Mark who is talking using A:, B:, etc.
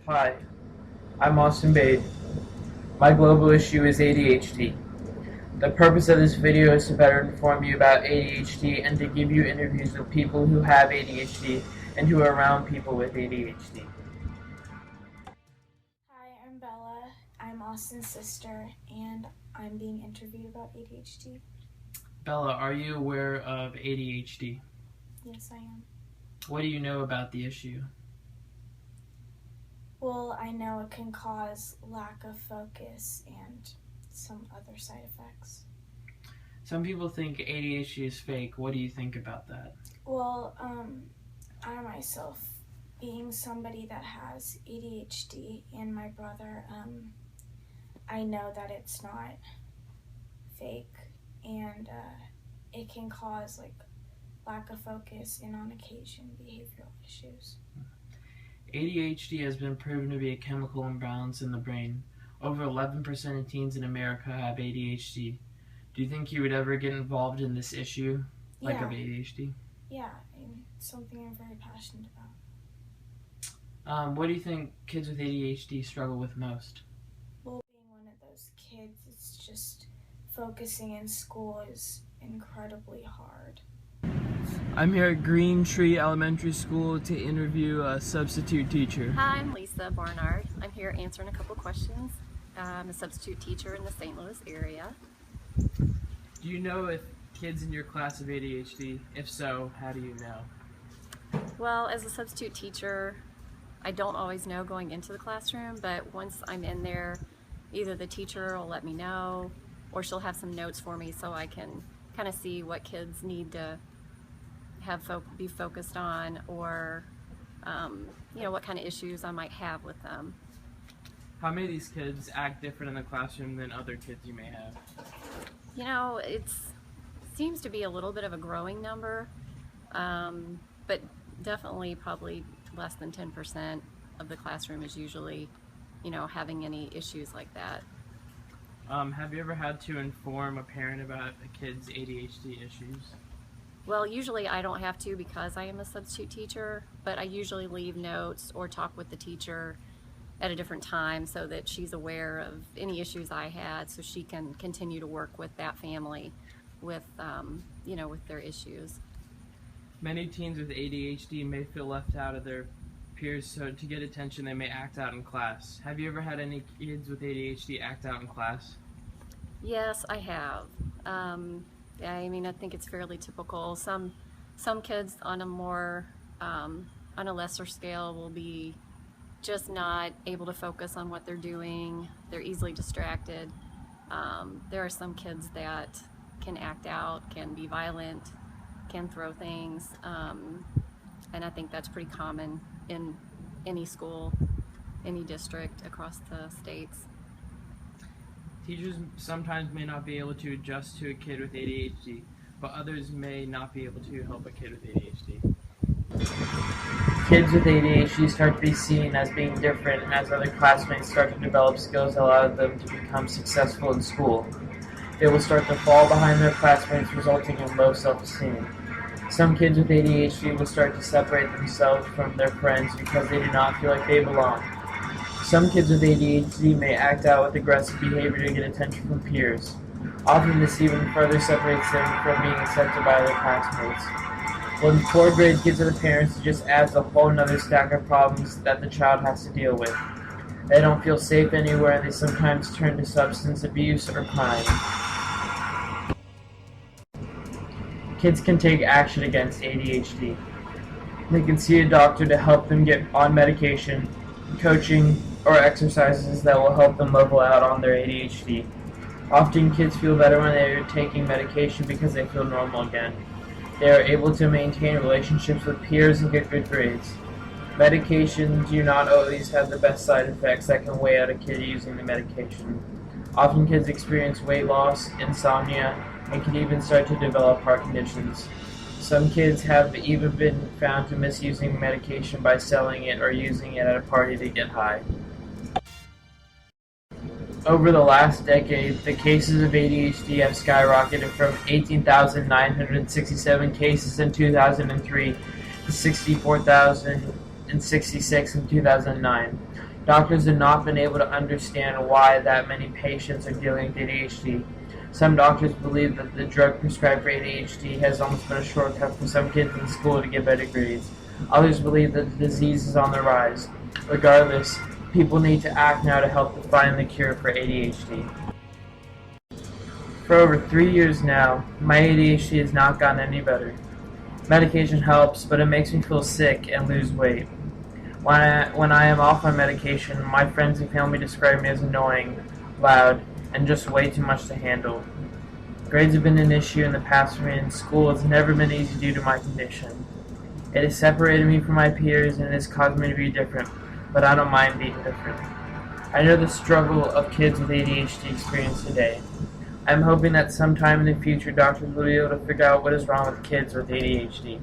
A: Hi, I'm Austin Bade. My global issue is ADHD. The purpose of this video is to better inform you about ADHD and to give you interviews with people who have ADHD and who are around people with ADHD.
B: Hi, I'm Bella. I'm Austin's sister, and I'm being interviewed about ADHD.
A: Bella, are you aware of ADHD?
B: Yes, I am.
A: What do you know about the issue?
B: Well, I know it can cause lack of focus and some other side effects.
A: Some people think ADHD is fake. What do you think about that?
B: Well, I myself, being somebody that has ADHD and my brother, I know that it's not fake, and it can cause lack of focus and on occasion behavioral issues.
A: ADHD has been proven to be a chemical imbalance in the brain. Over 11% of teens in America have ADHD. Do you think you would ever get involved in this issue, of ADHD?
B: Yeah, it's something I'm very passionate about.
A: What do you think kids with ADHD struggle with most?
B: Well, being one of those kids, it's just focusing in school is incredibly hard.
A: I'm here at Green Tree Elementary School to interview a substitute teacher.
C: Hi, I'm Lisa Barnard. I'm here answering a couple questions. I'm a substitute teacher in the St. Louis area.
A: Do you know if kids in your class have ADHD? If so, how do you know?
C: Well, as a substitute teacher, I don't always know going into the classroom, but once I'm in there, either the teacher will let me know or she'll have some notes for me so I can kind of see what kids need to be focused on, or what kind of issues I might have with them.
A: How many of these kids act different in the classroom than other kids you may have?
C: It seems to be a little bit of a growing number, but definitely probably less than 10% of the classroom is usually, having any issues like that.
A: Have you ever had to inform a parent about a kid's ADHD issues?
C: Well, usually I don't have to because I am a substitute teacher, but I usually leave notes or talk with the teacher at a different time so that she's aware of any issues I had, so she can continue to work with that family with, with their issues.
A: Many teens with ADHD may feel left out of their peers, so to get attention they may act out in class. Have you ever had any kids with ADHD act out in class?
C: Yes, I have. I think it's fairly typical. Some kids on a more on a lesser scale will be just not able to focus on what they're doing. They're easily distracted. There are some kids that can act out, can be violent, can throw things, and I think that's pretty common in any school, any district across the states.
A: Teachers sometimes may not be able to adjust to a kid with ADHD, but others may not be able to help a kid with ADHD. Kids with ADHD start to be seen as being different as other classmates start to develop skills that allow them to become successful in school. They will start to fall behind their classmates, resulting in low self-esteem. Some kids with ADHD will start to separate themselves from their friends because they do not feel like they belong. Some kids with ADHD may act out with aggressive behavior to get attention from peers. Often this even further separates them from being accepted by their classmates. When poor grades get to the parents, it just adds a whole nother stack of problems that the child has to deal with. They don't feel safe anywhere, and they sometimes turn to substance abuse or crime. Kids can take action against ADHD. They can see a doctor to help them get on medication, coaching, or exercises that will help them level out on their ADHD. Often kids feel better when they are taking medication because they feel normal again. They are able to maintain relationships with peers and get good grades. Medications do not always have the best side effects that can weigh out a kid using the medication. Often kids experience weight loss, insomnia, and can even start to develop heart conditions. Some kids have even been found to misusing medication by selling it or using it at a party to get high. Over the last decade, the cases of ADHD have skyrocketed from 18,967 cases in 2003 to 64,066 in 2009. Doctors have not been able to understand why that many patients are dealing with ADHD. Some doctors believe that the drug prescribed for ADHD has almost been a shortcut for some kids in school to get better grades. Others believe that the disease is on the rise. Regardless, people need to act now to help to find the cure for ADHD. For over 3 years now, my ADHD has not gotten any better. Medication helps, but it makes me feel sick and lose weight. When I am off my medication, my friends and family describe me as annoying, loud, and just way too much to handle. Grades have been an issue in the past for me, and school has never been easy due to my condition. It has separated me from my peers and it has caused me to be different, but I don't mind being different. I know the struggle of kids with ADHD experience today. I'm hoping that sometime in the future doctors will be able to figure out what is wrong with kids with ADHD.